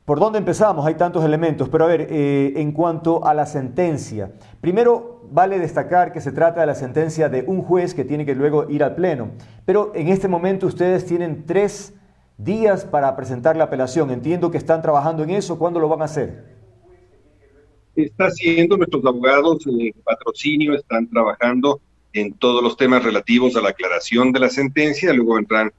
¿Por dónde empezamos? Hay tantos elementos, pero a ver, en cuanto a la sentencia, primero vale destacar que se trata de la sentencia de un juez que tiene que luego ir al pleno, pero en este momento ustedes tienen 3 días para presentar la apelación. Entiendo que están trabajando en eso. ¿Cuándo lo van a hacer? Está haciendo nuestros abogados patrocinio, están trabajando en todos los temas relativos a la aclaración de la sentencia, luego vendrán,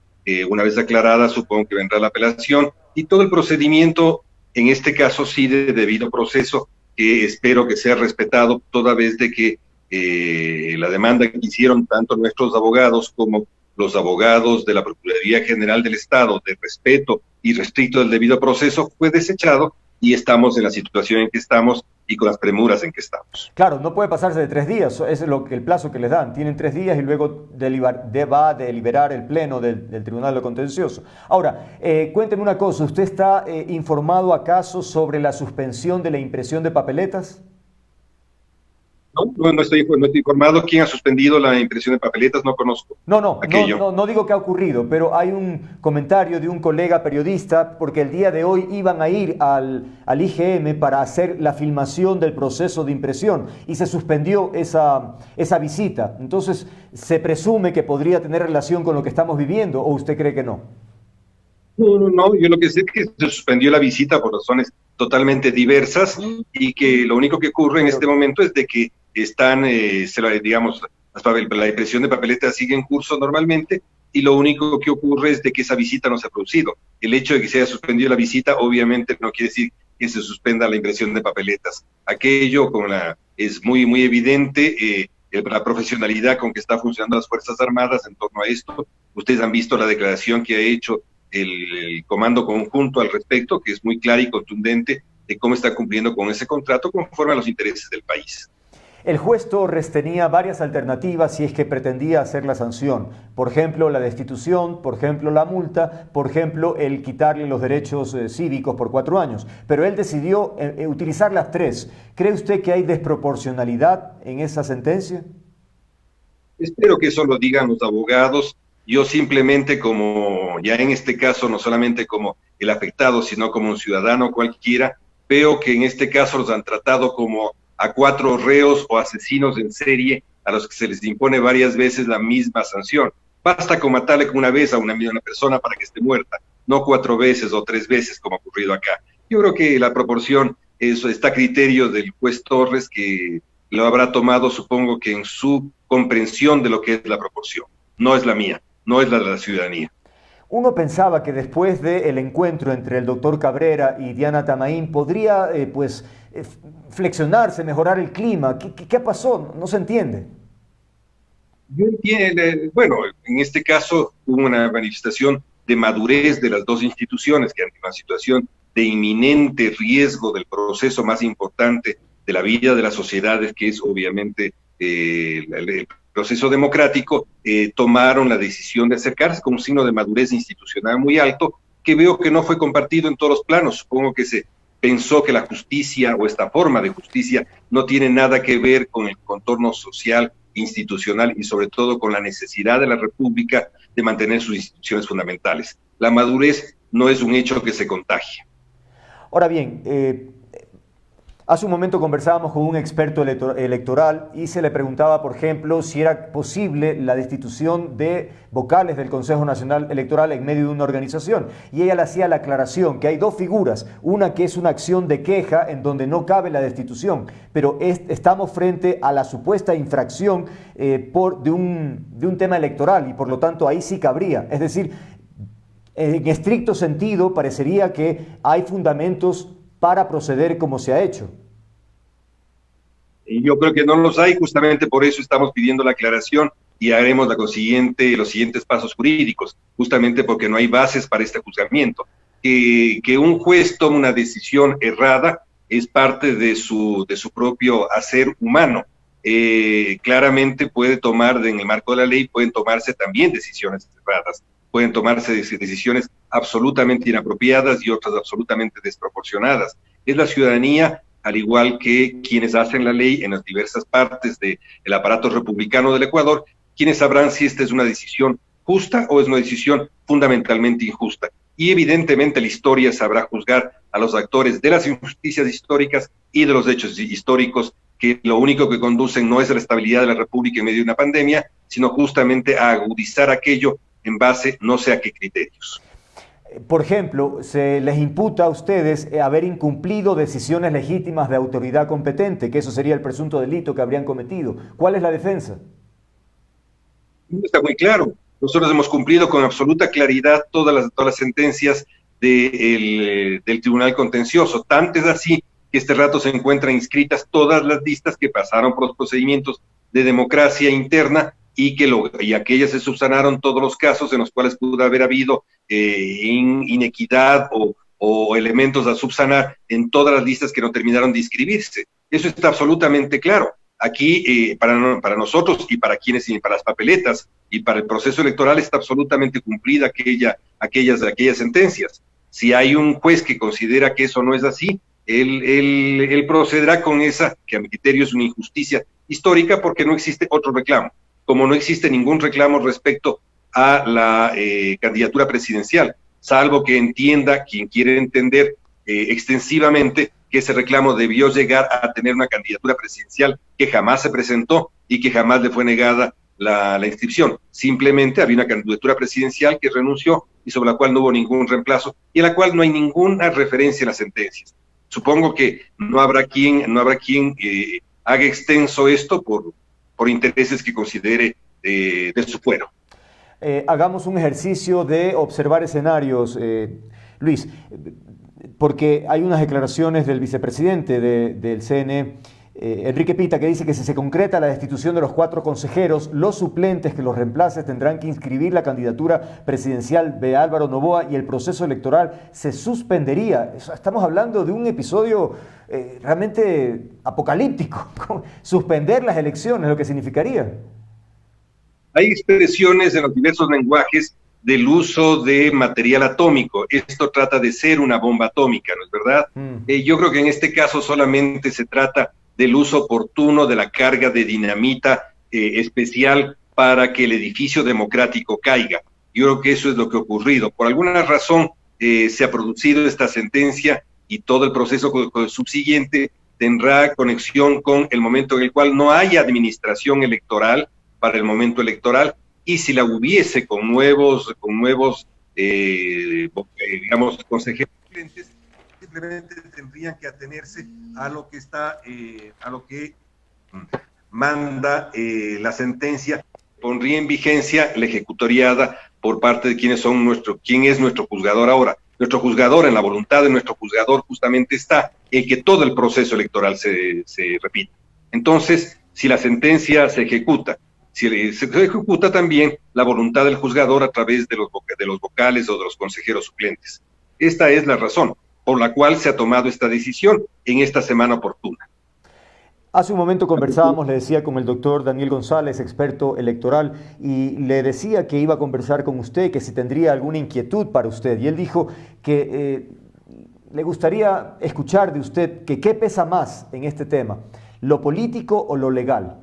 una vez aclarada, supongo que vendrá la apelación, y todo el procedimiento, en este caso sí de debido proceso, que espero que sea respetado, toda vez de que la demanda que hicieron tanto nuestros abogados como los abogados de la Procuraduría General del Estado, de respeto y restricto del debido proceso, fue desechado, y estamos en la situación en que estamos y con las premuras en que estamos. Claro, no puede pasarse de 3 días, ese es el plazo que les dan. Tienen 3 días y luego va a deliberar el pleno del Tribunal de lo Contencioso. Ahora, cuénteme una cosa, ¿usted está informado acaso sobre la suspensión de la impresión de papeletas? No estoy informado quién ha suspendido la impresión de papeletas, no conozco aquello. No digo que ha ocurrido, pero hay un comentario de un colega periodista porque el día de hoy iban a ir al IGM para hacer la filmación del proceso de impresión y se suspendió esa visita. Entonces, ¿se presume que podría tener relación con lo que estamos viviendo o usted cree que no? No, yo lo que sé es que se suspendió la visita por razones totalmente diversas y que lo único que ocurre en este momento es de que están, digamos, la impresión de papeletas sigue en curso normalmente y lo único que ocurre es de que esa visita no se ha producido. El hecho de que se haya suspendido la visita obviamente no quiere decir que se suspenda la impresión de papeletas. Aquello es muy evidente, la profesionalidad con que está funcionando las Fuerzas Armadas en torno a esto. Ustedes han visto la declaración que ha hecho el Comando Conjunto al respecto, que es muy clara y contundente de cómo está cumpliendo con ese contrato conforme a los intereses del país. El juez Torres tenía varias alternativas si es que pretendía hacer la sanción. Por ejemplo, la destitución, por ejemplo, la multa, por ejemplo, el quitarle los derechos cívicos por 4 años. Pero él decidió utilizar las 3. ¿Cree usted que hay desproporcionalidad en esa sentencia? Espero que eso lo digan los abogados. Yo simplemente, como ya en este caso, no solamente como el afectado, sino como un ciudadano cualquiera, veo que en este caso los han tratado como a 4 reos o asesinos en serie a los que se les impone varias veces la misma sanción. Basta con matarle una vez a una persona para que esté muerta, no 4 veces o 3 veces como ha ocurrido acá. Yo creo que la proporción eso está a criterio del juez Torres, que lo habrá tomado, supongo que en su comprensión de lo que es la proporción. No es la mía, no es la de la ciudadanía. Uno pensaba que después del encuentro entre el doctor Cabrera y Diana Tamaín podría flexionarse, mejorar el clima. ¿Qué pasó? No se entiende. Yo entiendo, bueno, en este caso hubo una manifestación de madurez de las dos instituciones que ante una situación de inminente riesgo del proceso más importante de la vida de las sociedades, que es obviamente el proceso democrático, tomaron la decisión de acercarse con un signo de madurez institucional muy alto, que veo que no fue compartido en todos los planos. Supongo que se pensó que la justicia o esta forma de justicia no tiene nada que ver con el contorno social, institucional y sobre todo con la necesidad de la República de mantener sus instituciones fundamentales. La madurez no es un hecho que se contagie. Ahora bien, hace un momento conversábamos con un experto electoral y se le preguntaba, por ejemplo, si era posible la destitución de vocales del Consejo Nacional Electoral en medio de una organización. Y ella le hacía la aclaración que hay 2 figuras, una que es una acción de queja en donde no cabe la destitución, pero estamos frente a la supuesta infracción de un tema electoral y por lo tanto ahí sí cabría. Es decir, en estricto sentido parecería que hay fundamentos para proceder como se ha hecho. Y yo creo que no los hay, justamente por eso estamos pidiendo la aclaración y haremos los siguientes pasos jurídicos, justamente porque no hay bases para este juzgamiento. Que un juez tome una decisión errada es parte de su propio hacer humano. Claramente puede tomar, en el marco de la ley, pueden tomarse también decisiones erradas, pueden tomarse decisiones absolutamente inapropiadas y otras absolutamente desproporcionadas. Es la ciudadanía, al igual que quienes hacen la ley en las diversas partes del aparato republicano del Ecuador, quienes sabrán si esta es una decisión justa o es una decisión fundamentalmente injusta. y evidentemente la historia sabrá juzgar a los actores de las injusticias históricas y de los hechos históricos, que lo único que conducen no es a la estabilidad de la República en medio de una pandemia, sino justamente a agudizar aquello en base no sé a qué criterios. Por ejemplo, se les imputa a ustedes haber incumplido decisiones legítimas de autoridad competente, que eso sería el presunto delito que habrían cometido. ¿Cuál es la defensa? Está muy claro. Nosotros hemos cumplido con absoluta claridad todas las sentencias del Tribunal Contencioso. Tanto es así que este rato se encuentran inscritas todas las listas que pasaron por los procedimientos de democracia interna y aquellas se subsanaron todos los casos en los cuales pudo haber habido inequidad o elementos a subsanar en todas las listas que no terminaron de inscribirse. Eso está absolutamente claro. Aquí, para nosotros y para las papeletas y para el proceso electoral está absolutamente cumplida aquellas sentencias. Si hay un juez que considera que eso no es así, él procederá con esa, que a mi criterio es una injusticia histórica, porque no existe otro reclamo. Como no existe ningún reclamo respecto a la candidatura presidencial, salvo que entienda quien quiere entender extensivamente que ese reclamo debió llegar a tener una candidatura presidencial que jamás se presentó y que jamás le fue negada la inscripción. Simplemente había una candidatura presidencial que renunció y sobre la cual no hubo ningún reemplazo y en la cual no hay ninguna referencia en las sentencias. Supongo que no habrá quien haga extenso esto por intereses que considere de su fuero. Hagamos un ejercicio de observar escenarios, Luis, porque hay unas declaraciones del vicepresidente del CNE, Enrique Pita, que dice que si se concreta la destitución de los 4 consejeros, los suplentes que los reemplacen tendrán que inscribir la candidatura presidencial de Álvaro Noboa y el proceso electoral se suspendería. Estamos hablando de un episodio realmente apocalíptico. Suspender las elecciones, lo que significaría. Hay expresiones en los diversos lenguajes del uso de material atómico. Esto trata de ser una bomba atómica, ¿no es verdad? Yo creo que en este caso solamente se trata del uso oportuno de la carga de dinamita especial para que el edificio democrático caiga. Yo creo que eso es lo que ha ocurrido. Por alguna razón se ha producido esta sentencia y todo el proceso subsiguiente tendrá conexión con el momento en el cual no haya administración electoral para el momento electoral, y si la hubiese con nuevos digamos, consejeros suplentes, simplemente tendrían que atenerse a lo que manda la sentencia, pondría en vigencia la ejecutoriada por parte de quién es nuestro juzgador ahora. Nuestro juzgador, en la voluntad de nuestro juzgador justamente está en que todo el proceso electoral se repita. Entonces, si la sentencia se ejecuta, se ejecuta también la voluntad del juzgador a través de los vocales o de los consejeros suplentes. Esta es la razón por la cual se ha tomado esta decisión en esta semana oportuna. Hace un momento conversábamos, le decía, con el doctor Daniel González, experto electoral, y le decía que iba a conversar con usted, que si tendría alguna inquietud para usted, y él dijo que le gustaría escuchar de usted que qué pesa más en este tema, lo político o lo legal.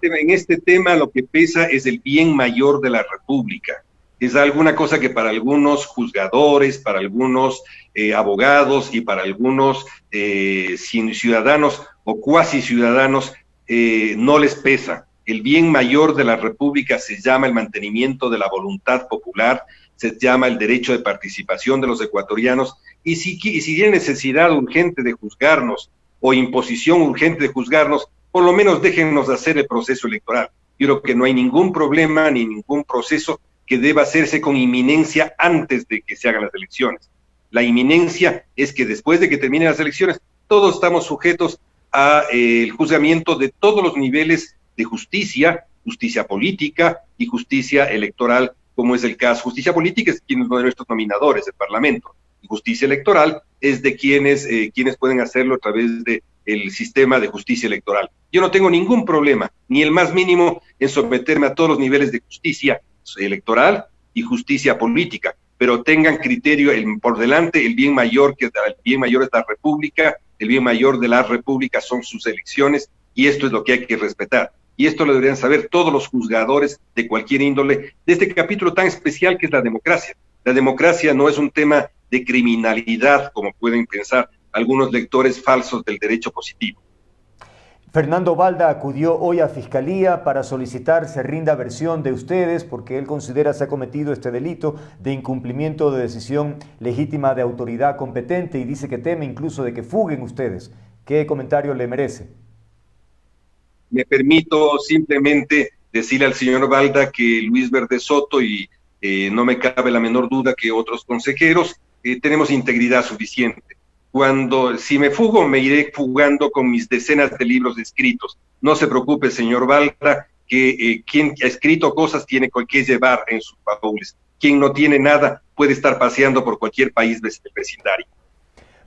En este tema lo que pesa es el bien mayor de la República. Es alguna cosa que para algunos juzgadores, para algunos abogados y para algunos ciudadanos o cuasi ciudadanos no les pesa. El bien mayor de la República se llama el mantenimiento de la voluntad popular, se llama el derecho de participación de los ecuatorianos, y si hay necesidad urgente de juzgarnos o imposición urgente de juzgarnos, por lo menos déjennos hacer el proceso electoral. Yo creo que no hay ningún problema ni ningún proceso que deba hacerse con inminencia antes de que se hagan las elecciones. La inminencia es que después de que terminen las elecciones, todos estamos sujetos al juzgamiento de todos los niveles de justicia, justicia política y justicia electoral, como es el caso. Justicia política es uno de nuestros nominadores, el Parlamento, y justicia electoral es de quienes pueden hacerlo a través de el sistema de justicia electoral. Yo no tengo ningún problema, ni el más mínimo, en someterme a todos los niveles de justicia electoral y justicia política, pero tengan criterio por delante el bien mayor, que el bien mayor es la República, el bien mayor de la República son sus elecciones, y esto es lo que hay que respetar. y esto lo deberían saber todos los juzgadores de cualquier índole, de este capítulo tan especial que es la democracia. La democracia no es un tema de criminalidad, como pueden pensar algunos lectores falsos del derecho positivo. Fernando Balda acudió hoy a Fiscalía para solicitar se rinda versión de ustedes porque él considera se ha cometido este delito de incumplimiento de decisión legítima de autoridad competente y dice que teme incluso de que fuguen ustedes. ¿Qué comentario le merece? Me permito simplemente decirle al señor Balda que Luis Verde Soto y no me cabe la menor duda que otros consejeros tenemos integridad suficiente. Si me fugo, me iré fugando con mis decenas de libros escritos. No se preocupe, señor Balda, que quien ha escrito cosas tiene que llevar en sus baúles. Quien no tiene nada puede estar paseando por cualquier país del vecindario.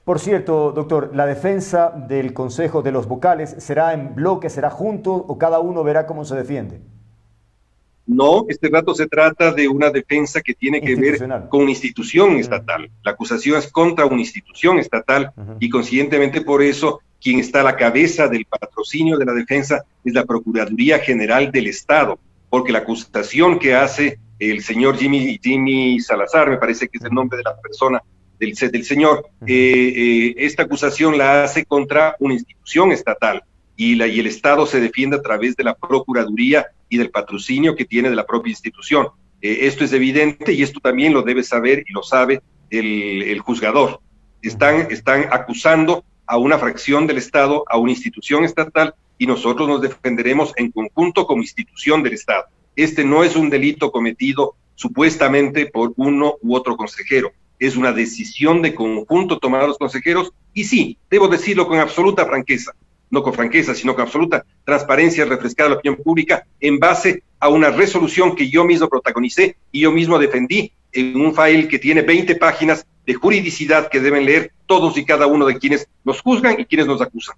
Por cierto, doctor, ¿la defensa del Consejo de los Vocales será en bloque, será junto o cada uno verá cómo se defiende? No, este rato se trata de una defensa que tiene que ver con una institución estatal. La acusación es contra una institución estatal y consiguientemente por eso quien está a la cabeza del patrocinio de la defensa es la Procuraduría General del Estado, porque la acusación que hace el señor Jimmy Salazar, me parece que es el nombre de la persona, del señor, esta acusación la hace contra una institución estatal y el Estado se defiende a través de la Procuraduría y del patrocinio que tiene de la propia institución. Esto es evidente y esto también lo debe saber y lo sabe el juzgador. Están acusando a una fracción del Estado, a una institución estatal, y nosotros nos defenderemos en conjunto como institución del Estado. Este no es un delito cometido supuestamente por uno u otro consejero. Es una decisión de conjunto tomada los consejeros, y sí, debo decirlo con absoluta franqueza, no con franqueza, sino con absoluta transparencia refrescada a la opinión pública, en base a una resolución que yo mismo protagonicé y yo mismo defendí en un file que tiene 20 páginas de juridicidad que deben leer todos y cada uno de quienes nos juzgan y quienes nos acusan.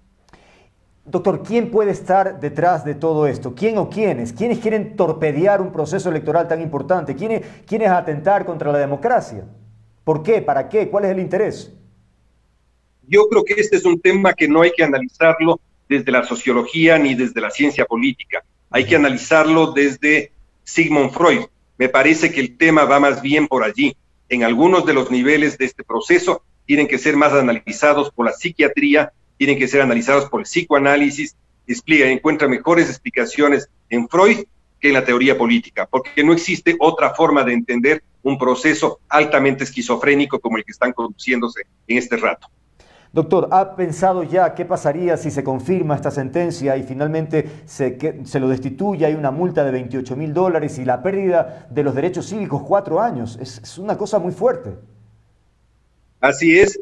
Doctor, ¿quién puede estar detrás de todo esto? ¿Quién o quiénes? ¿Quiénes quieren torpedear un proceso electoral tan importante? ¿Quiénes atentar contra la democracia? ¿Por qué? ¿Para qué? ¿Cuál es el interés? Yo creo que este es un tema que no hay que analizarlo desde la sociología ni desde la ciencia política. Hay que analizarlo desde Sigmund Freud. Me parece que el tema va más bien por allí. En algunos de los niveles de este proceso tienen que ser más analizados por la psiquiatría, tienen que ser analizados por el psicoanálisis, encuentra mejores explicaciones en Freud que en la teoría política, porque no existe otra forma de entender un proceso altamente esquizofrénico como el que están conduciéndose en este rato. Doctor, ¿ha pensado ya qué pasaría si se confirma esta sentencia y finalmente se lo destituye? Hay una multa de $28.000 y la pérdida de los derechos cívicos 4 años. Es una cosa muy fuerte. Así es.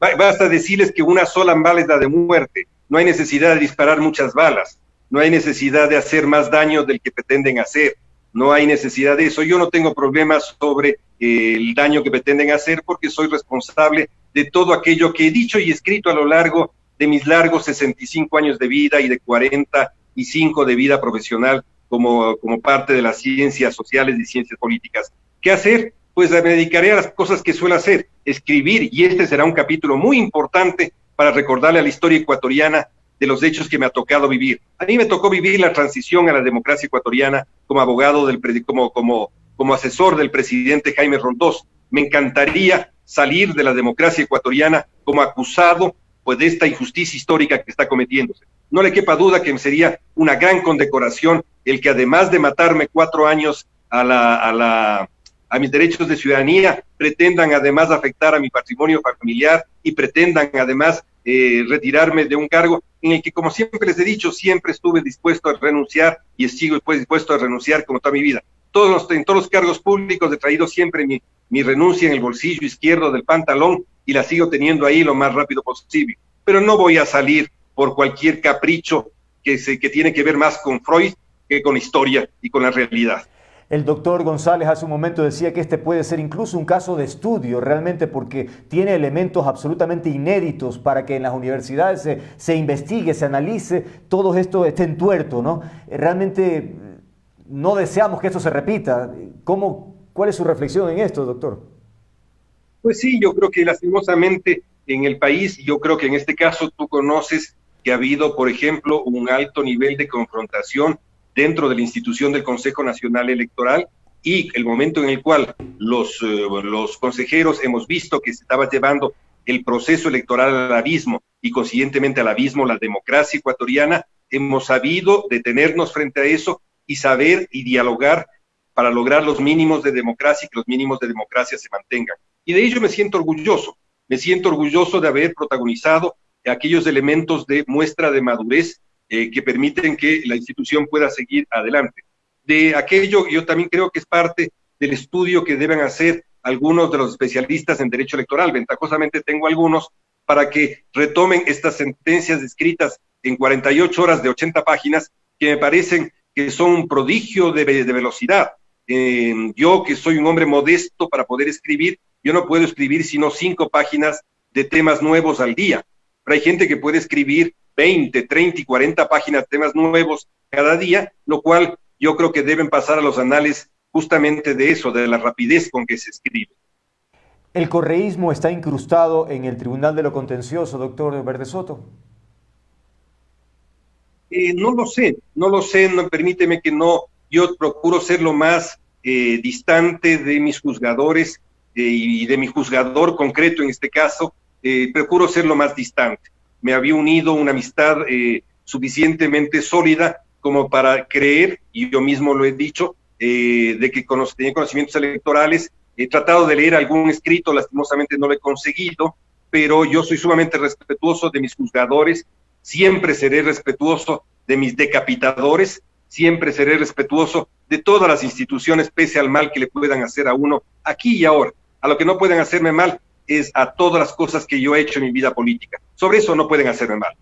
Basta decirles que una sola bala es la de muerte. No hay necesidad de disparar muchas balas. No hay necesidad de hacer más daño del que pretenden hacer. No hay necesidad de eso. Yo no tengo problemas sobre el daño que pretenden hacer porque soy responsable de todo aquello que he dicho y escrito a lo largo de mis largos 65 años de vida y de 45 de vida profesional como parte de las ciencias sociales y ciencias políticas. ¿Qué hacer? Pues me dedicaré a las cosas que suelo hacer, escribir, y este será un capítulo muy importante para recordarle a la historia ecuatoriana de los hechos que me ha tocado vivir. A mí me tocó vivir la transición a la democracia ecuatoriana como abogado, como asesor del presidente Jaime Roldós. Me encantaría salir de la democracia ecuatoriana como acusado pues, de esta injusticia histórica que está cometiéndose. No le quepa duda que sería una gran condecoración el que además de matarme 4 años a mis derechos de ciudadanía, pretendan además afectar a mi patrimonio familiar y pretendan además retirarme de un cargo en el que, como siempre les he dicho, siempre estuve dispuesto a renunciar y sigo dispuesto a renunciar como toda mi vida. En todos los cargos públicos he traído siempre mi renuncia en el bolsillo izquierdo del pantalón y la sigo teniendo ahí lo más rápido posible. Pero no voy a salir por cualquier capricho que tiene que ver más con Freud que con historia y con la realidad. El doctor González hace un momento decía que este puede ser incluso un caso de estudio realmente porque tiene elementos absolutamente inéditos para que en las universidades se investigue, se analice, todo esto esté entuerto, ¿no? Realmente no deseamos que esto se repita. ¿Cuál es su reflexión en esto, doctor? Pues sí, yo creo que lastimosamente en el país, yo creo que en este caso tú conoces que ha habido, por ejemplo, un alto nivel de confrontación dentro de la institución del Consejo Nacional Electoral, y el momento en el cual los consejeros hemos visto que se estaba llevando el proceso electoral al abismo y consiguientemente al abismo la democracia ecuatoriana, hemos sabido detenernos frente a eso y saber y dialogar para lograr los mínimos de democracia y que los mínimos de democracia se mantengan. Y de ello me siento orgulloso de haber protagonizado aquellos elementos de muestra de madurez que permiten que la institución pueda seguir adelante. De aquello yo también creo que es parte del estudio que deben hacer algunos de los especialistas en derecho electoral. Ventajosamente tengo algunos para que retomen estas sentencias escritas en 48 horas de 80 páginas que me parecen que son un prodigio de velocidad. Yo, que soy un hombre modesto para poder escribir, yo no puedo escribir sino 5 páginas de temas nuevos al día. Pero hay gente que puede escribir 20, 30 y 40 páginas de temas nuevos cada día, lo cual yo creo que deben pasar a los anales justamente de eso, de la rapidez con que se escribe. ¿El correísmo está incrustado en el Tribunal de lo Contencioso, doctor Verde Soto? No lo sé, no, permíteme que no, yo procuro ser lo más distante de mis juzgadores y de mi juzgador concreto en este caso, procuro ser lo más distante. Me había unido una amistad suficientemente sólida como para creer, y yo mismo lo he dicho, de que tenía conocimientos electorales. He tratado de leer algún escrito, lastimosamente no lo he conseguido, pero yo soy sumamente respetuoso de mis juzgadores, siempre seré respetuoso de mis decapitadores, siempre seré respetuoso de todas las instituciones, pese al mal que le puedan hacer a uno aquí y ahora. A lo que no pueden hacerme mal es a todas las cosas que yo he hecho en mi vida política. Sobre eso no pueden hacerme mal.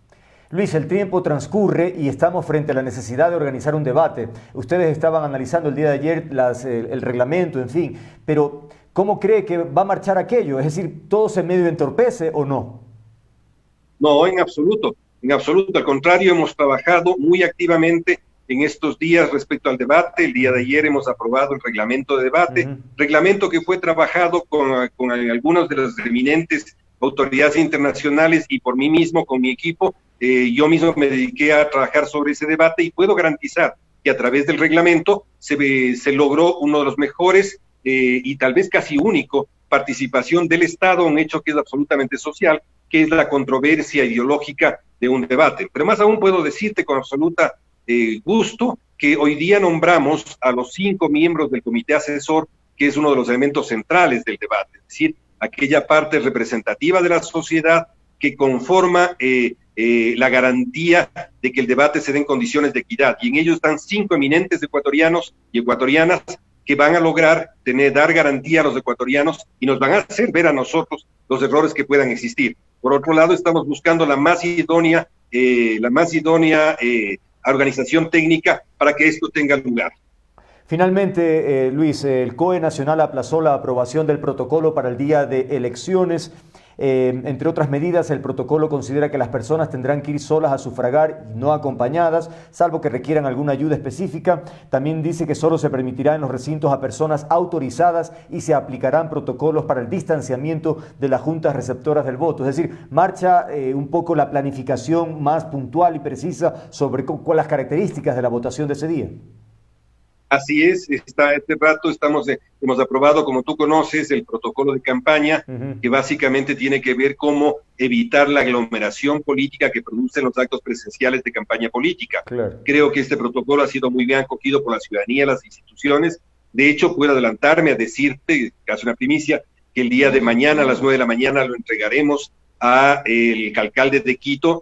Luis, el tiempo transcurre y estamos frente a la necesidad de organizar un debate. Ustedes estaban analizando el día de ayer el reglamento, en fin, pero ¿cómo cree que va a marchar aquello? Es decir, ¿todo se medio entorpece o no? No, en absoluto, al contrario, hemos trabajado muy activamente en estos días respecto al debate. El día de ayer hemos aprobado el reglamento de debate, reglamento que fue trabajado con algunos de los eminentes autoridades internacionales y por mí mismo, con mi equipo. Yo mismo me dediqué a trabajar sobre ese debate y puedo garantizar que a través del reglamento se logró uno de los mejores y tal vez casi único participación del Estado, un hecho que es absolutamente social, que es la controversia ideológica de un debate. Pero más aún puedo decirte con absoluta gusto que hoy día nombramos a los 5 miembros del comité asesor, que es uno de los elementos centrales del debate, es decir, aquella parte representativa de la sociedad que conforma la garantía de que el debate se dé en condiciones de equidad. Y en ellos están 5 eminentes ecuatorianos y ecuatorianas que van a lograr dar garantía a los ecuatorianos y nos van a hacer ver a nosotros los errores que puedan existir. Por otro lado, estamos buscando la más idónea organización técnica para que esto tenga lugar. Finalmente, Luis, el COE Nacional aplazó la aprobación del protocolo para el día de elecciones. Entre otras medidas, el protocolo considera que las personas tendrán que ir solas a sufragar y no acompañadas, salvo que requieran alguna ayuda específica. También dice que solo se permitirá en los recintos a personas autorizadas y se aplicarán protocolos para el distanciamiento de las juntas receptoras del voto. Es decir, marcha un poco la planificación más puntual y precisa sobre cuáles las características de la votación de ese día. Así es, este rato hemos aprobado, como tú conoces, el protocolo de campaña, que básicamente tiene que ver cómo evitar la aglomeración política que producen los actos presenciales de campaña política. Claro. Creo que este protocolo ha sido muy bien acogido por la ciudadanía, las instituciones. De hecho, puedo adelantarme a decirte, casi una primicia, que el día de mañana a las 9 de la mañana lo entregaremos a el alcalde de Quito,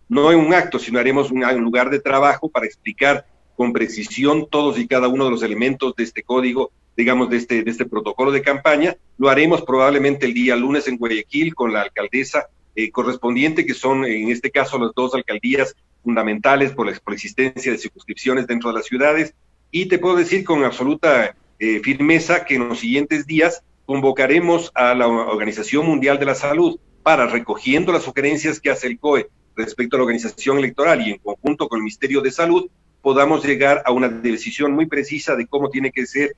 no en un acto, sino haremos un lugar de trabajo para explicar con precisión todos y cada uno de los elementos de este código, digamos, de este protocolo de campaña. Lo haremos probablemente el día lunes en Guayaquil con la alcaldesa correspondiente, que son en este caso las 2 alcaldías fundamentales por la existencia de circunscripciones dentro de las ciudades. Y te puedo decir con absoluta firmeza que en los siguientes días convocaremos a la Organización Mundial de la Salud para, recogiendo las sugerencias que hace el COE respecto a la organización electoral y en conjunto con el Ministerio de Salud, podamos llegar a una decisión muy precisa de cómo tiene que ser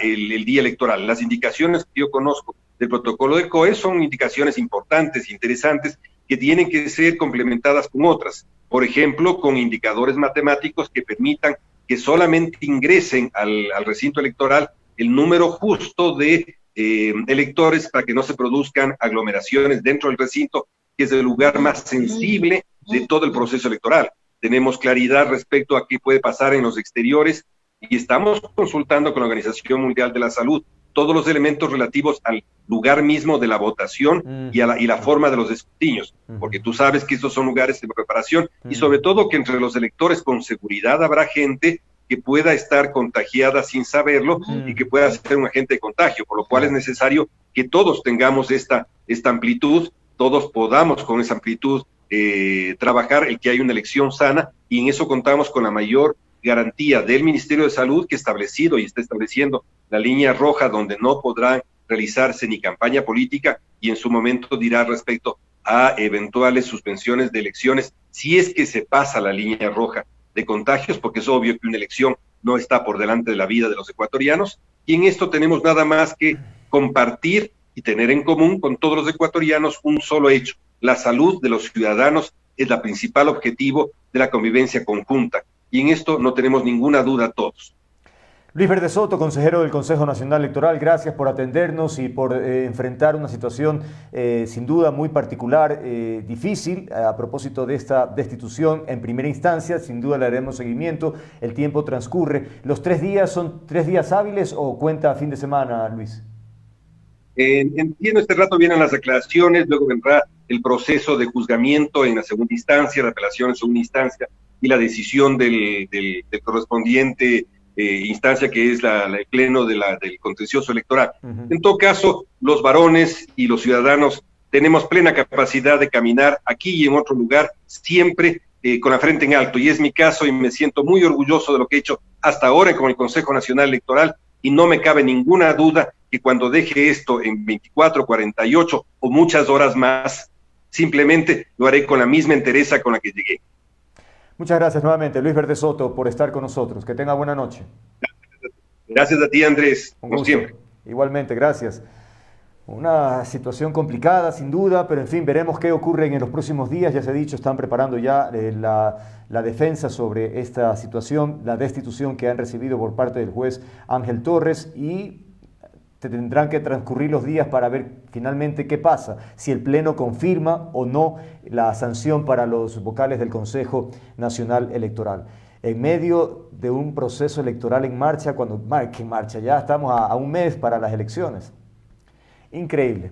el día electoral. Las indicaciones que yo conozco del protocolo del COE son indicaciones importantes, interesantes, que tienen que ser complementadas con otras. Por ejemplo, con indicadores matemáticos que permitan que solamente ingresen al recinto electoral el número justo de electores para que no se produzcan aglomeraciones dentro del recinto, que es el lugar más sensible de todo el proceso electoral. Tenemos claridad respecto a qué puede pasar en los exteriores y estamos consultando con la Organización Mundial de la Salud todos los elementos relativos al lugar mismo de la votación y la forma de los escrutinios, porque tú sabes que estos son lugares de preparación y sobre todo que entre los electores con seguridad habrá gente que pueda estar contagiada sin saberlo y que pueda ser un agente de contagio, por lo cual es necesario que todos tengamos esta amplitud, todos podamos con esa amplitud trabajar el que haya una elección sana, y en eso contamos con la mayor garantía del Ministerio de Salud, que ha establecido y está estableciendo la línea roja donde no podrán realizarse ni campaña política, y en su momento dirá respecto a eventuales suspensiones de elecciones si es que se pasa la línea roja de contagios, porque es obvio que una elección no está por delante de la vida de los ecuatorianos, y en esto tenemos nada más que compartir y tener en común con todos los ecuatorianos un solo hecho: la salud de los ciudadanos es el principal objetivo de la convivencia conjunta, y en esto no tenemos ninguna duda todos. Luis Verde Soto, consejero del Consejo Nacional Electoral, gracias por atendernos y por enfrentar una situación sin duda muy particular, difícil, a propósito de esta destitución en primera instancia. Sin duda le haremos seguimiento, el tiempo transcurre. ¿Los 3 días son 3 días hábiles o cuenta fin de semana, Luis? Entiendo, este rato vienen las declaraciones, luego vendrá el proceso de juzgamiento en la segunda instancia, la apelación en segunda instancia y la decisión del correspondiente instancia, que es el pleno del contencioso electoral. En todo caso, los varones y los ciudadanos tenemos plena capacidad de caminar aquí y en otro lugar, siempre con la frente en alto, y es mi caso, y me siento muy orgulloso de lo que he hecho hasta ahora con el Consejo Nacional Electoral, y no me cabe ninguna duda que cuando deje esto en 24, 48 o muchas horas más, simplemente lo haré con la misma entereza con la que llegué. Muchas gracias nuevamente, Luis Verde Soto, por estar con nosotros. Que tenga buena noche. Gracias a ti, Andrés, como siempre. Igualmente, gracias. Una situación complicada, sin duda, pero en fin, veremos qué ocurre en los próximos días. Ya se ha dicho, están preparando ya la defensa sobre esta situación, la destitución que han recibido por parte del juez Ángel Torres, y tendrán que transcurrir los días para ver finalmente qué pasa, si el Pleno confirma o no la sanción para los vocales del Consejo Nacional Electoral. En medio de un proceso electoral en marcha, ya estamos a un mes para las elecciones. Increíble.